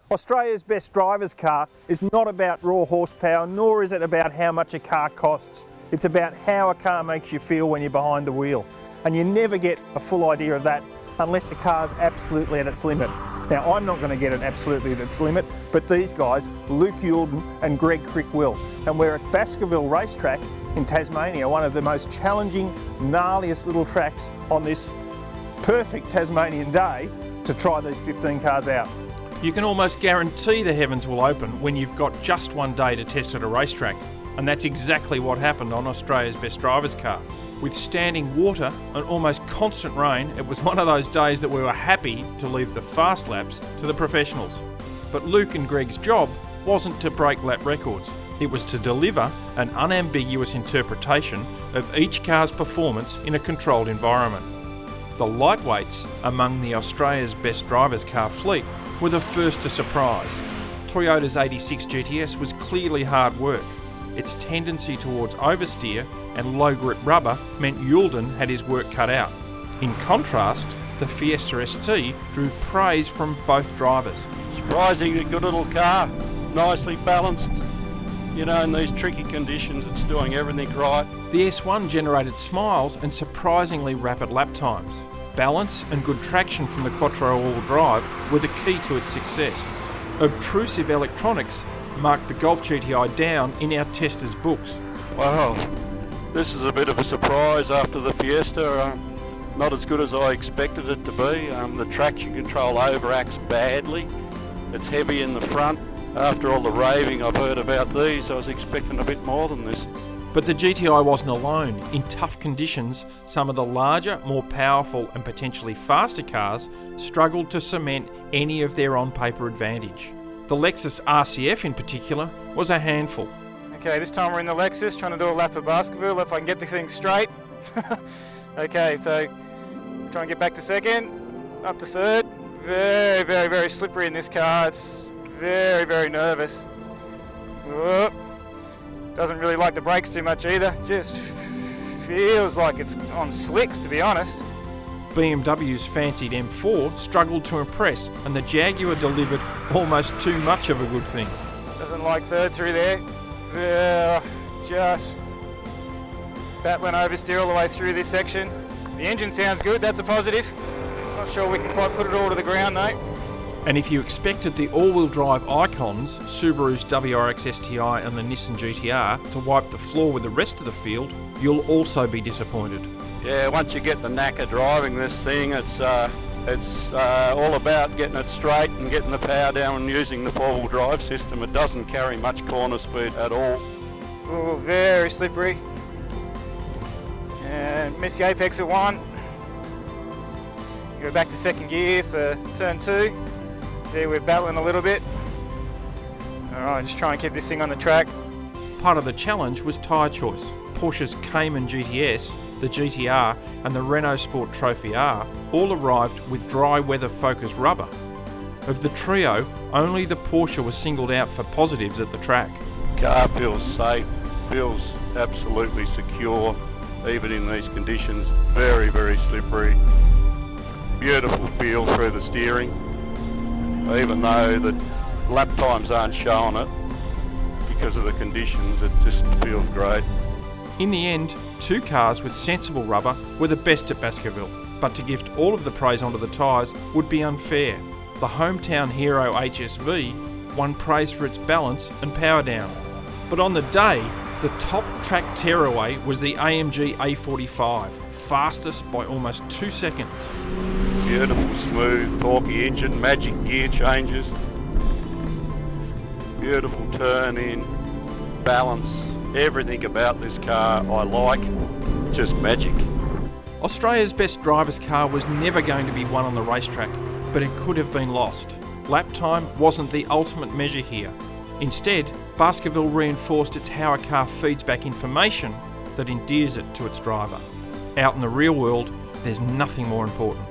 Australia's Best Drivers car is not about raw horsepower, nor is it about how much a car costs. It's about how a car makes you feel when you're behind the wheel. And you never get a full idea of that unless a car's absolutely at its limit. Now, I'm not going to get it absolutely at its limit, but these guys, Luke Youlden and Greg Crick, will. And we're at Baskerville racetrack in Tasmania, one of the most challenging, gnarliest little tracks on this perfect Tasmanian day to try these 15 cars out. You can almost guarantee the heavens will open when you've got just one day to test at a racetrack. And that's exactly what happened on Australia's Best Drivers car. With standing water and almost constant rain, it was one of those days that we were happy to leave the fast laps to the professionals. But Luke and Greg's job wasn't to break lap records. It was to deliver an unambiguous interpretation of each car's performance in a controlled environment. The lightweights among the Australia's Best Drivers car fleet were the first to surprise. Toyota's 86 GTS was clearly hard work. Its tendency towards oversteer and low grip rubber meant Youlden had his work cut out. In contrast, the Fiesta ST drew praise from both drivers. Surprisingly good little car, nicely balanced. You know, in these tricky conditions, it's doing everything right. The S1 generated smiles and surprisingly rapid lap times. Balance and good traction from the Quattro all-wheel drive were the key to its success. Obtrusive electronics marked the Golf GTI down in our testers' books. Wow, this is a bit of a surprise after the Fiesta. Not as good as I expected it to be. The traction control overacts badly. It's heavy in the front. After all the raving I've heard about these, I was expecting a bit more than this. But the GTI wasn't alone. In tough conditions, some of the larger, more powerful and potentially faster cars struggled to cement any of their on-paper advantage. The Lexus RCF in particular was a handful. Okay, this time we're in the Lexus trying to do a lap of Baskerville if I can get the thing straight. Okay, so try and get back to second, up to third. Very, very, very slippery in this car. It's very, very nervous. Whoop. Doesn't really like the brakes too much either. Just feels like it's on slicks, to be honest. BMW's fancied M4 struggled to impress, and the Jaguar delivered almost too much of a good thing. Doesn't like third through there. Just battling oversteer all the way through this section. The engine sounds good, that's a positive. Not sure we can quite put it all to the ground though. And if you expected the all-wheel drive icons, Subaru's WRX STI and the Nissan GTR, to wipe the floor with the rest of the field, you'll also be disappointed. Yeah, once you get the knack of driving this thing, it's all about getting it straight and getting the power down and using the four-wheel drive system. It doesn't carry much corner speed at all. Oh, very slippery. And miss the apex at one. Go back to second gear for turn two. See, we're battling a little bit. Alright, just try and keep this thing on the track. Part of the challenge was tyre choice. Porsche's Cayman GTS, the GTR and the Renault Sport Trophy R all arrived with dry weather focused rubber. Of the trio, only the Porsche was singled out for positives at the track. Car feels safe, feels absolutely secure, even in these conditions. Very, very slippery. Beautiful feel through the steering. Even though the lap times aren't showing it because of the conditions, it just feels great. In the end, two cars with sensible rubber were the best at Baskerville, but to gift all of the praise onto the tyres would be unfair. The hometown hero HSV won praise for its balance and power down. But on the day, the top track tearaway was the AMG A45, fastest by almost 2 seconds. Beautiful, smooth, torquey engine, magic gear changes. Beautiful turn in, balance. Everything about this car I like. Just magic. Australia's Best Drivers car was never going to be won on the racetrack, but it could have been lost. Lap time wasn't the ultimate measure here. Instead, Baskerville reinforced it's how a car feeds back information that endears it to its driver. Out in the real world, there's nothing more important.